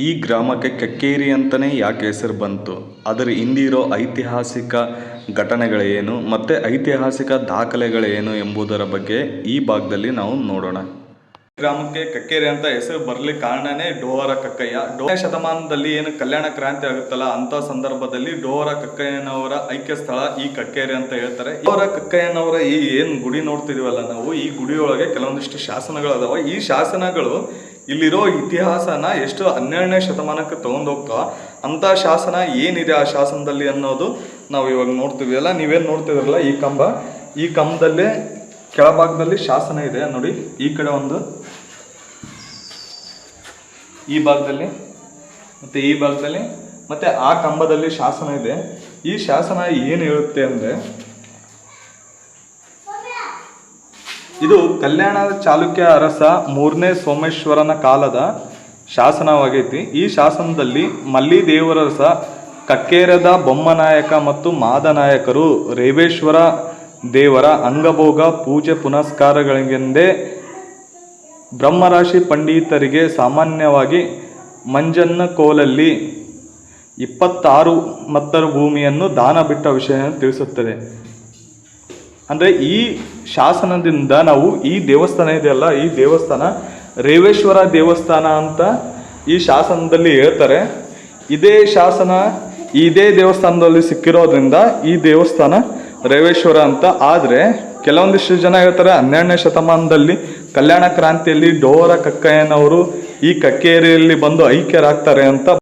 ಈ ಗ್ರಾಮಕ್ಕೆ ಕಕ್ಕೇರಿ ಅಂತಲೇ ಯಾಕೆ ಹೆಸರು ಬಂತು, ಅದರ ಹಿಂದಿರೋ ಐತಿಹಾಸಿಕ ಘಟನೆಗಳೇನು ಮತ್ತು ಐತಿಹಾಸಿಕ ದಾಖಲೆಗಳೇನು ಎಂಬುದರ ಬಗ್ಗೆ ಈ ಭಾಗದಲ್ಲಿ ನಾವು ನೋಡೋಣ. ಗ್ರಾಮಕ್ಕೆ ಕಕ್ಕೇರಿ ಅಂತ ಹೆಸರು ಬರಲಿಕ್ಕೆ ಕಾರಣನೇ ಡೋಹರ ಕಕ್ಕಯ್ಯ. 12ನೇ ಶತಮಾನದಲ್ಲಿ ಏನು ಕಲ್ಯಾಣ ಕ್ರಾಂತಿ ಆಗುತ್ತಲ್ಲ, ಅಂಥ ಸಂದರ್ಭದಲ್ಲಿ ಡೋಹರ ಕಕ್ಕಯ್ಯನವರ ಐಕ್ಯ ಸ್ಥಳ ಈ ಕಕ್ಕೇರಿ ಅಂತ ಹೇಳ್ತಾರೆ. ಡೋಹರ ಕಕ್ಕಯ್ಯನವರ ಈ ಏನು ಗುಡಿ ನೋಡ್ತಿದೀವಲ್ಲ ನಾವು, ಈ ಗುಡಿಯೊಳಗೆ ಕೆಲವೊಂದಿಷ್ಟು ಶಾಸನಗಳು ಅದಾವ. ಈ ಶಾಸನಗಳು ಇಲ್ಲಿರೋ ಇತಿಹಾಸನ ಎಷ್ಟು 12ನೇ ಶತಮಾನಕ್ಕೆ ತೊಗೊಂಡೋಗ್ತಾವ. ಅಂಥ ಶಾಸನ ಏನಿದೆ ಆ ಶಾಸನದಲ್ಲಿ ಅನ್ನೋದು ನಾವು ಇವಾಗ ನೋಡ್ತೀವಿ ಅಲ್ಲ. ನೀವೇನು ನೋಡ್ತಿದ್ರಲ್ಲ ಈ ಕಂಬದಲ್ಲೇ ಕೆಳಭಾಗದಲ್ಲಿ ಶಾಸನ ಇದೆ ನೋಡಿ. ಈ ಕಡೆ ಒಂದು, ಈ ಭಾಗದಲ್ಲಿ ಮತ್ತು ಈ ಭಾಗದಲ್ಲಿ ಮತ್ತು ಆ ಕಂಬದಲ್ಲಿ ಶಾಸನ ಇದೆ. ಈ ಶಾಸನ ಏನು ಹೇಳುತ್ತೆ ಅಂದರೆ, ಇದು ಕಲ್ಯಾಣದ ಚಾಲುಕ್ಯ ಅರಸ 3ನೇ ಸೋಮೇಶ್ವರನ ಕಾಲದ ಶಾಸನವಾಗೈತಿ. ಈ ಶಾಸನದಲ್ಲಿ ಮಲ್ಲಿದೇವರಸ, ಕಕ್ಕೇರದ ಬೊಮ್ಮನಾಯಕ ಮತ್ತು ಮಾದನಾಯಕರು ರೇವೇಶ್ವರ ದೇವರ ಅಂಗಭೋಗ ಪೂಜೆ ಪುನಸ್ಕಾರಗಳಿಗೆಂದೇ ಬ್ರಹ್ಮರಾಶಿ ಪಂಡಿತರಿಗೆ ಸಾಮಾನ್ಯವಾಗಿ ಮಂಜನ್ನ ಕೋಲಲ್ಲಿ 26 ಮತ್ತರ ಭೂಮಿಯನ್ನು ದಾನ ಬಿಟ್ಟ ವಿಷಯ ತಿಳಿಸುತ್ತದೆ. ಅಂದರೆ ಈ ಶಾಸನದಿಂದ ನಾವು ಈ ದೇವಸ್ಥಾನ ಇದೆಯಲ್ಲ, ಈ ದೇವಸ್ಥಾನ ರೇವೇಶ್ವರ ದೇವಸ್ಥಾನ ಅಂತ ಈ ಶಾಸನದಲ್ಲಿ ಹೇಳ್ತಾರೆ. ಇದೇ ದೇವಸ್ಥಾನದಲ್ಲಿ ಸಿಕ್ಕಿರೋದ್ರಿಂದ ಈ ದೇವಸ್ಥಾನ ರೇವೇಶ್ವರ ಅಂತ. ಆದರೆ ಕೆಲವೊಂದಿಷ್ಟು ಜನ ಹೇಳ್ತಾರೆ 12ನೇ ಶತಮಾನದಲ್ಲಿ ಕಲ್ಯಾಣ ಕ್ರಾಂತಿಯಲ್ಲಿ ಡೋಹರ ಕಕ್ಕಯ್ಯನವರು ಈ ಕಕ್ಕೇರಿಯಲ್ಲಿ ಬಂದು ಐಕ್ಯರಾಗ್ತಾರೆ ಅಂತ.